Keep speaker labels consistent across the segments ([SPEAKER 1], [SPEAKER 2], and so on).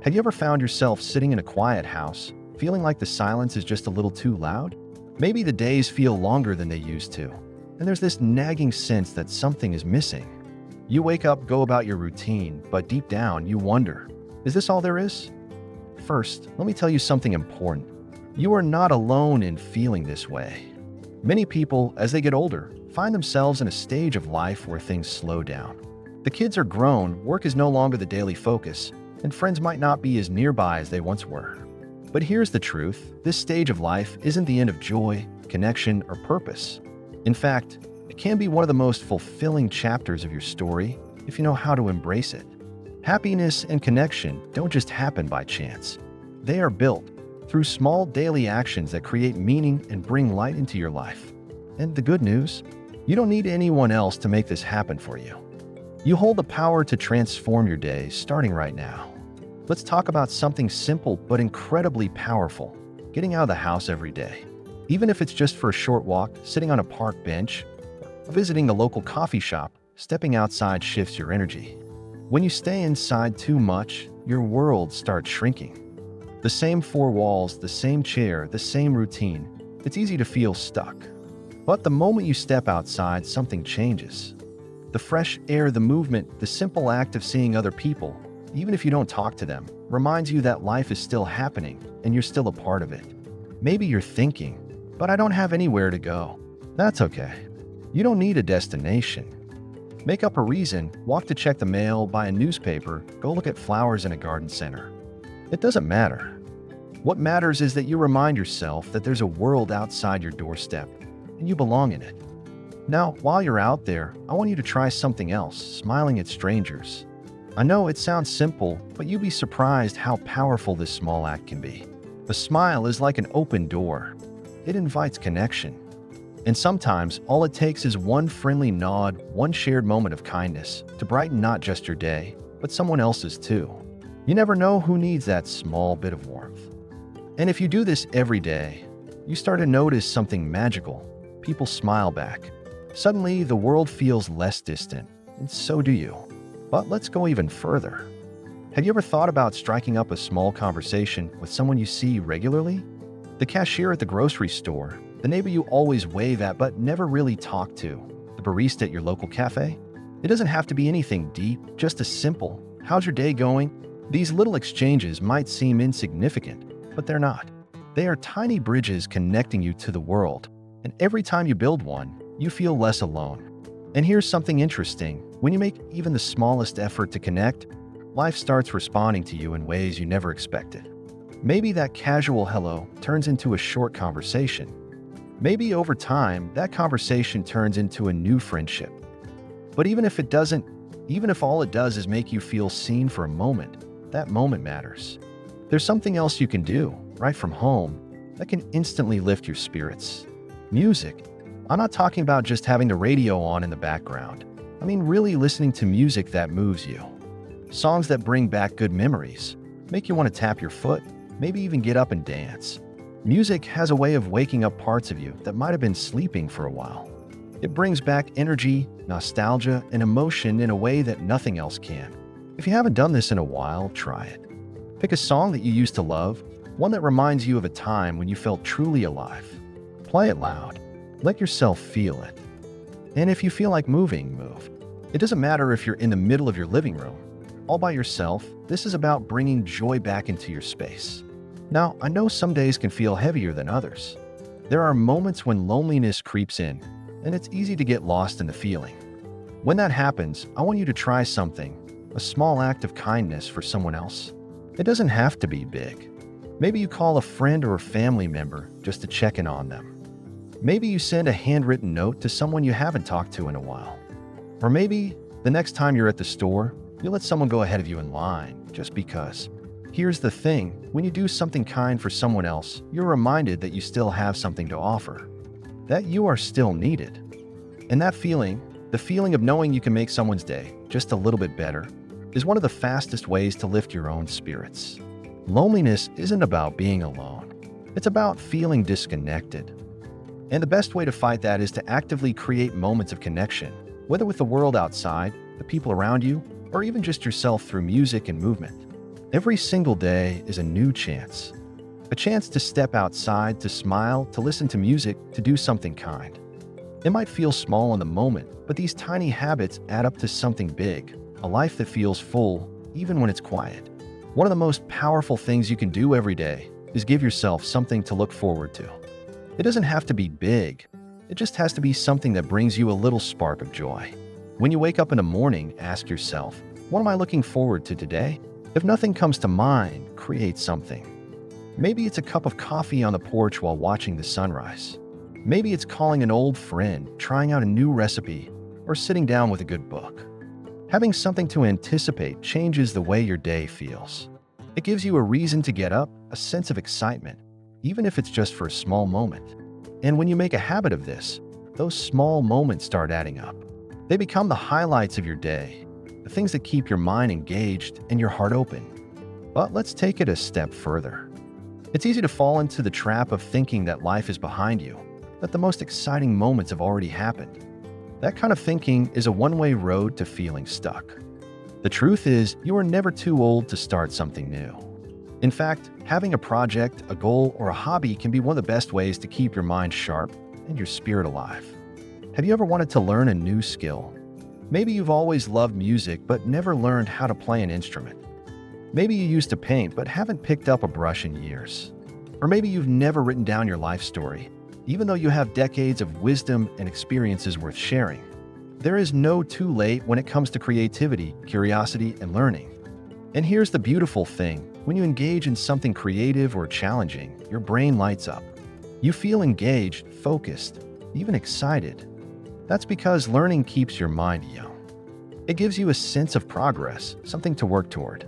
[SPEAKER 1] Have you ever found yourself sitting in a quiet house, feeling like the silence is just a little too loud? Maybe the days feel longer than they used to, and there's this nagging sense that something is missing. You wake up, go about your routine, but deep down you wonder, is this all there is? First, let me tell you something important. You are not alone in feeling this way. Many people, as they get older, find themselves in a stage of life where things slow down. The kids are grown, work is no longer the daily focus, and friends might not be as nearby as they once were. But here's the truth, this stage of life isn't the end of joy, connection, or purpose. In fact, it can be one of the most fulfilling chapters of your story if you know how to embrace it. Happiness and connection don't just happen by chance. They are built through small daily actions that create meaning and bring light into your life. And the good news? You don't need anyone else to make this happen for you. You hold the power to transform your day starting right now. Let's talk about something simple but incredibly powerful, getting out of the house every day. Even if it's just for a short walk, sitting on a park bench, or visiting the local coffee shop, stepping outside shifts your energy. When you stay inside too much, your world starts shrinking. The same four walls, the same chair, the same routine. It's easy to feel stuck. But the moment you step outside, something changes. The fresh air, the movement, the simple act of seeing other people, even if you don't talk to them, reminds you that life is still happening and you're still a part of it. Maybe you're thinking, but I don't have anywhere to go. That's okay. You don't need a destination. Make up a reason, walk to check the mail, buy a newspaper, go look at flowers in a garden center. It doesn't matter. What matters is that you remind yourself that there's a world outside your doorstep and you belong in it. Now, while you're out there, I want you to try something else, smiling at strangers. I know it sounds simple, but you'd be surprised how powerful this small act can be. A smile is like an open door. It invites connection. And sometimes, all it takes is one friendly nod, one shared moment of kindness to brighten not just your day, but someone else's too. You never know who needs that small bit of warmth. And if you do this every day, you start to notice something magical. People smile back. Suddenly, the world feels less distant, and so do you. But let's go even further. Have you ever thought about striking up a small conversation with someone you see regularly? The cashier at the grocery store, the neighbor you always wave at but never really talk to, the barista at your local cafe? It doesn't have to be anything deep, just a simple, "How's your day going?" These little exchanges might seem insignificant, but they're not. They are tiny bridges connecting you to the world, and every time you build one, you feel less alone. And here's something interesting. When you make even the smallest effort to connect, life starts responding to you in ways you never expected. Maybe that casual hello turns into a short conversation. Maybe over time, that conversation turns into a new friendship. But even if it doesn't, even if all it does is make you feel seen for a moment, that moment matters. There's something else you can do, right from home, that can instantly lift your spirits. Music. I'm not talking about just having the radio on in the background. I mean really listening to music that moves you. Songs that bring back good memories, make you want to tap your foot, maybe even get up and dance. Music has a way of waking up parts of you that might have been sleeping for a while. It brings back energy, nostalgia, and emotion in a way that nothing else can. If you haven't done this in a while, try it. Pick a song that you used to love, one that reminds you of a time when you felt truly alive. Play it loud. Let yourself feel it. And if you feel like moving, move. It doesn't matter if you're in the middle of your living room. All by yourself, this is about bringing joy back into your space. Now, I know some days can feel heavier than others. There are moments when loneliness creeps in, and it's easy to get lost in the feeling. When that happens, I want you to try something, a small act of kindness for someone else. It doesn't have to be big. Maybe you call a friend or a family member just to check in on them. Maybe you send a handwritten note to someone you haven't talked to in a while. Or maybe the next time you're at the store, you let someone go ahead of you in line, just because. Here's the thing, when you do something kind for someone else, you're reminded that you still have something to offer, that you are still needed. And that feeling, the feeling of knowing you can make someone's day just a little bit better, is one of the fastest ways to lift your own spirits. Loneliness isn't about being alone. It's about feeling disconnected. And the best way to fight that is to actively create moments of connection, whether with the world outside, the people around you, or even just yourself through music and movement. Every single day is a new chance. A chance to step outside, to smile, to listen to music, to do something kind. It might feel small in the moment, but these tiny habits add up to something big, a life that feels full, even when it's quiet. One of the most powerful things you can do every day is give yourself something to look forward to. It doesn't have to be big. It just has to be something that brings you a little spark of joy. When you wake up in the morning, ask yourself, what am I looking forward to today? If nothing comes to mind, create something. Maybe it's a cup of coffee on the porch while watching the sunrise. Maybe it's calling an old friend, trying out a new recipe, or sitting down with a good book. Having something to anticipate changes the way your day feels. It gives you a reason to get up, a sense of excitement, even if it's just for a small moment. And when you make a habit of this, those small moments start adding up. They become the highlights of your day, the things that keep your mind engaged and your heart open. But let's take it a step further. It's easy to fall into the trap of thinking that life is behind you, that the most exciting moments have already happened. That kind of thinking is a one-way road to feeling stuck. The truth is, you are never too old to start something new. In fact, having a project, a goal, or a hobby can be one of the best ways to keep your mind sharp and your spirit alive. Have you ever wanted to learn a new skill? Maybe you've always loved music but never learned how to play an instrument. Maybe you used to paint but haven't picked up a brush in years. Or maybe you've never written down your life story, even though you have decades of wisdom and experiences worth sharing. There is no too late when it comes to creativity, curiosity, and learning. And here's the beautiful thing. When you engage in something creative or challenging, your brain lights up. You feel engaged, focused, even excited. That's because learning keeps your mind young. It gives you a sense of progress, something to work toward.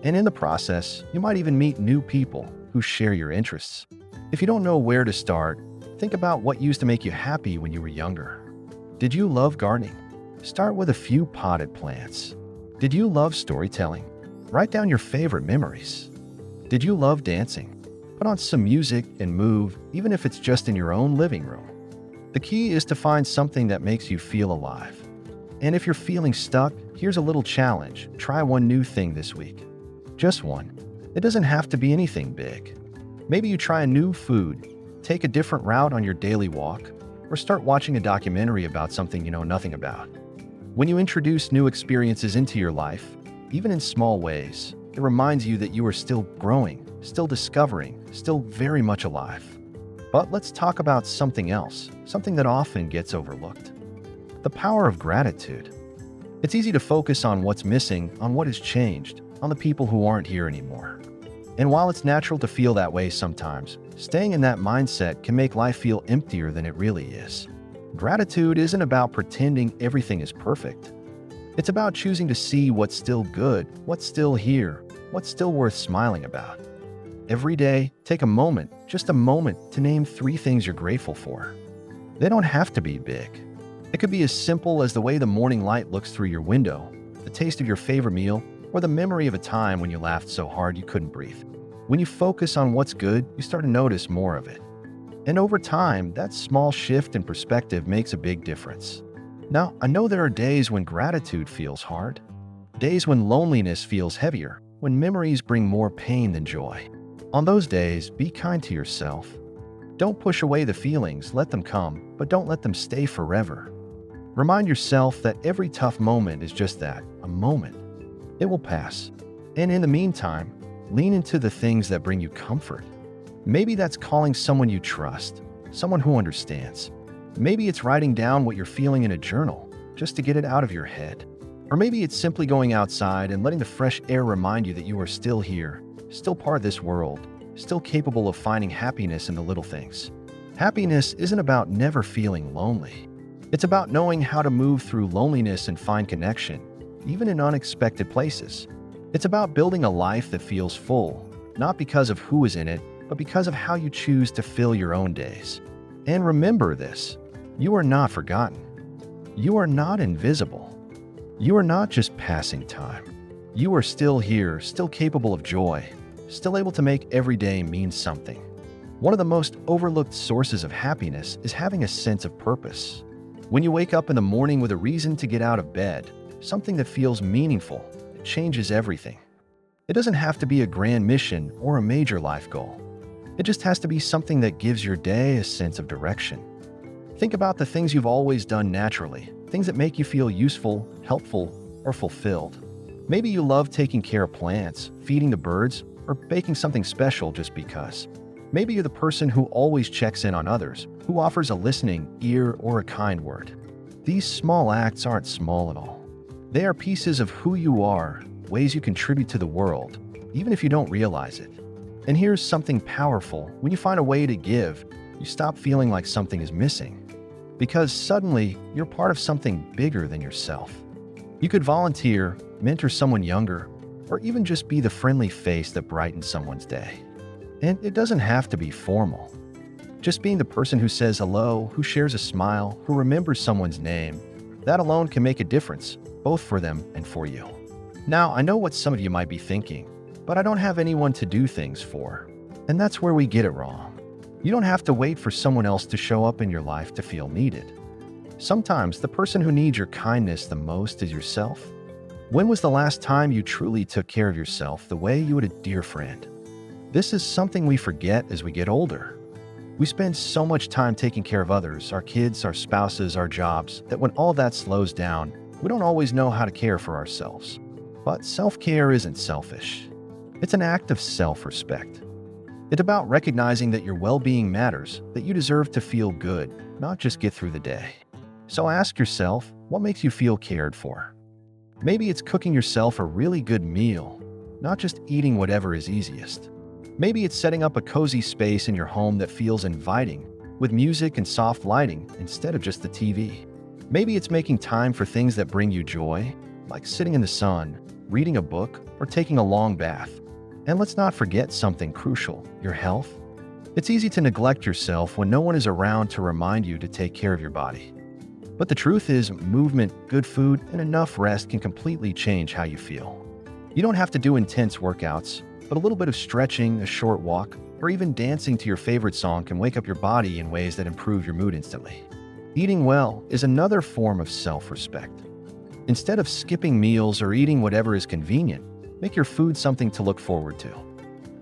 [SPEAKER 1] And in the process, you might even meet new people who share your interests. If you don't know where to start, think about what used to make you happy when you were younger. Did you love gardening? Start with a few potted plants. Did you love storytelling? Write down your favorite memories. Did you love dancing? Put on some music and move, even if it's just in your own living room. The key is to find something that makes you feel alive. And if you're feeling stuck, here's a little challenge. Try one new thing this week. Just one. It doesn't have to be anything big. Maybe you try a new food, take a different route on your daily walk, or start watching a documentary about something you know nothing about. When you introduce new experiences into your life, even in small ways, it reminds you that you are still growing, still discovering, still very much alive. But let's talk about something else, something that often gets overlooked. The power of gratitude. It's easy to focus on what's missing, on what has changed, on the people who aren't here anymore. And while it's natural to feel that way sometimes, staying in that mindset can make life feel emptier than it really is. Gratitude isn't about pretending everything is perfect. It's about choosing to see what's still good, what's still here, what's still worth smiling about. Every day, take a moment, just a moment, to name 3 things you're grateful for. They don't have to be big. It could be as simple as the way the morning light looks through your window, the taste of your favorite meal, or the memory of a time when you laughed so hard you couldn't breathe. When you focus on what's good, you start to notice more of it. And over time, that small shift in perspective makes a big difference. Now, I know there are days when gratitude feels hard, days when loneliness feels heavier, when memories bring more pain than joy. On those days, be kind to yourself. Don't push away the feelings, let them come, but don't let them stay forever. Remind yourself that every tough moment is just that, a moment. It will pass. And in the meantime, lean into the things that bring you comfort. Maybe that's calling someone you trust, someone who understands. Maybe it's writing down what you're feeling in a journal, just to get it out of your head. Or maybe it's simply going outside and letting the fresh air remind you that you are still here, still part of this world, still capable of finding happiness in the little things. Happiness isn't about never feeling lonely. It's about knowing how to move through loneliness and find connection, even in unexpected places. It's about building a life that feels full, not because of who is in it, but because of how you choose to fill your own days. And remember this, you are not forgotten. You are not invisible. You are not just passing time. You are still here, still capable of joy, still able to make every day mean something. One of the most overlooked sources of happiness is having a sense of purpose. When you wake up in the morning with a reason to get out of bed, something that feels meaningful, it changes everything. It doesn't have to be a grand mission or a major life goal. It just has to be something that gives your day a sense of direction. Think about the things you've always done naturally, things that make you feel useful, helpful, or fulfilled. Maybe you love taking care of plants, feeding the birds, or baking something special just because. Maybe you're the person who always checks in on others, who offers a listening ear or a kind word. These small acts aren't small at all. They are pieces of who you are, ways you contribute to the world, even if you don't realize it. And here's something powerful. When you find a way to give, you stop feeling like something is missing. Because suddenly, you're part of something bigger than yourself. You could volunteer, mentor someone younger, or even just be the friendly face that brightens someone's day. And it doesn't have to be formal. Just being the person who says hello, who shares a smile, who remembers someone's name, that alone can make a difference, both for them and for you. Now, I know what some of you might be thinking, but I don't have anyone to do things for. And that's where we get it wrong. You don't have to wait for someone else to show up in your life to feel needed. Sometimes the person who needs your kindness the most is yourself. When was the last time you truly took care of yourself the way you would a dear friend? This is something we forget as we get older. We spend so much time taking care of others, our kids, our spouses, our jobs, that when all that slows down, we don't always know how to care for ourselves. But self-care isn't selfish. It's an act of self-respect. It's about recognizing that your well-being matters, that you deserve to feel good, not just get through the day. So ask yourself, what makes you feel cared for? Maybe it's cooking yourself a really good meal, not just eating whatever is easiest. Maybe it's setting up a cozy space in your home that feels inviting, with music and soft lighting instead of just the TV. Maybe it's making time for things that bring you joy, like sitting in the sun, reading a book, or taking a long bath. And let's not forget something crucial, your health. It's easy to neglect yourself when no one is around to remind you to take care of your body. But the truth is, movement, good food, and enough rest can completely change how you feel. You don't have to do intense workouts, but a little bit of stretching, a short walk, or even dancing to your favorite song can wake up your body in ways that improve your mood instantly. Eating well is another form of self-respect. Instead of skipping meals or eating whatever is convenient, make your food something to look forward to.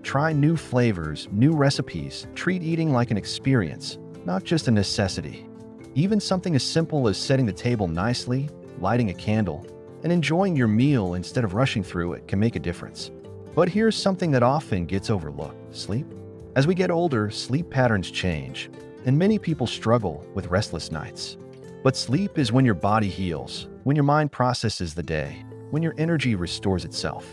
[SPEAKER 1] Try new flavors, new recipes, treat eating like an experience, not just a necessity. Even something as simple as setting the table nicely, lighting a candle, and enjoying your meal instead of rushing through it can make a difference. But here's something that often gets overlooked: sleep. As we get older, sleep patterns change, and many people struggle with restless nights. But sleep is when your body heals, when your mind processes the day, when your energy restores itself.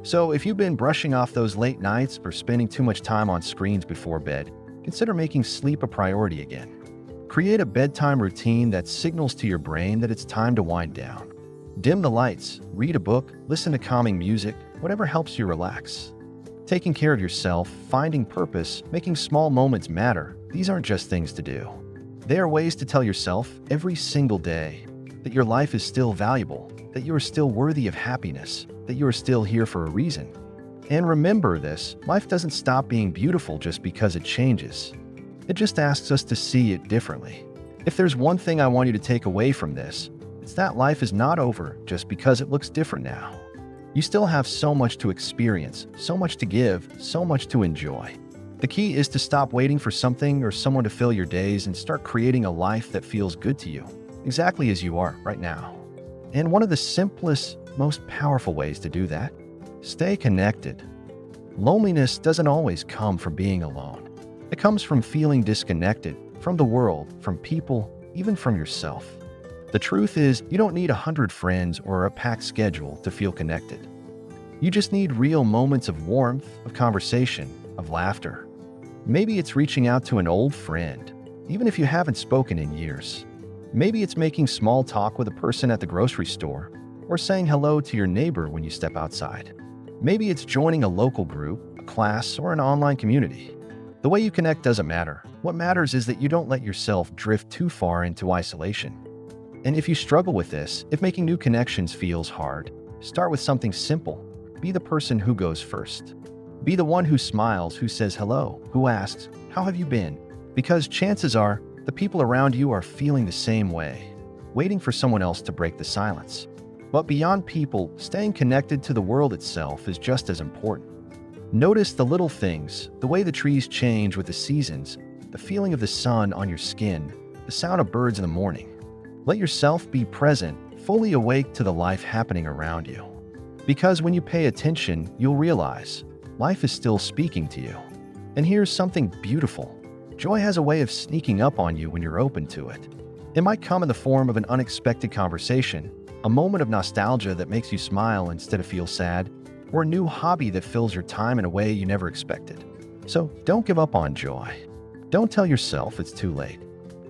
[SPEAKER 1] So if you've been brushing off those late nights or spending too much time on screens before bed, consider making sleep a priority again. Create a bedtime routine that signals to your brain that it's time to wind down. Dim the lights, read a book, listen to calming music, whatever helps you relax. Taking care of yourself, finding purpose, making small moments matter, these aren't just things to do. They are ways to tell yourself every single day that your life is still valuable, that you are still worthy of happiness, that you are still here for a reason. And remember this, life doesn't stop being beautiful just because it changes. It just asks us to see it differently. If there's one thing I want you to take away from this, it's that life is not over just because it looks different now. You still have so much to experience, so much to give, so much to enjoy. The key is to stop waiting for something or someone to fill your days and start creating a life that feels good to you, exactly as you are right now. And one of the simplest, most powerful ways to do that: stay connected. Loneliness doesn't always come from being alone. It comes from feeling disconnected from the world, from people, even from yourself. The truth is, you don't need 100 friends or a packed schedule to feel connected. You just need real moments of warmth, of conversation, of laughter. Maybe it's reaching out to an old friend, even if you haven't spoken in years. Maybe it's making small talk with a person at the grocery store, or saying hello to your neighbor when you step outside. Maybe it's joining a local group, a class, or an online community. The way you connect doesn't matter. What matters is that you don't let yourself drift too far into isolation. And if you struggle with this, if making new connections feels hard, start with something simple. Be the person who goes first. Be the one who smiles, who says hello, who asks, "How have you been?" Because chances are, the people around you are feeling the same way, waiting for someone else to break the silence. But beyond people, staying connected to the world itself is just as important. Notice the little things, the way the trees change with the seasons, the feeling of the sun on your skin, the sound of birds in the morning. Let yourself be present, fully awake to the life happening around you. Because when you pay attention, you'll realize life is still speaking to you. And here's something beautiful. Joy has a way of sneaking up on you when you're open to it. It might come in the form of an unexpected conversation, a moment of nostalgia that makes you smile instead of feel sad, or a new hobby that fills your time in a way you never expected. So don't give up on joy. Don't tell yourself it's too late.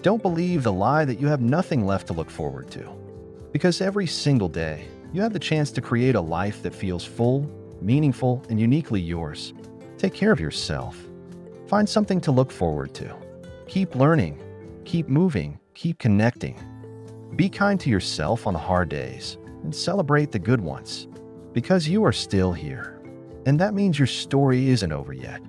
[SPEAKER 1] Don't believe the lie that you have nothing left to look forward to. Because every single day, you have the chance to create a life that feels full, meaningful, and uniquely yours. Take care of yourself. Find something to look forward to. Keep learning, keep moving, keep connecting. Be kind to yourself on the hard days and celebrate the good ones, because you are still here. And that means your story isn't over yet.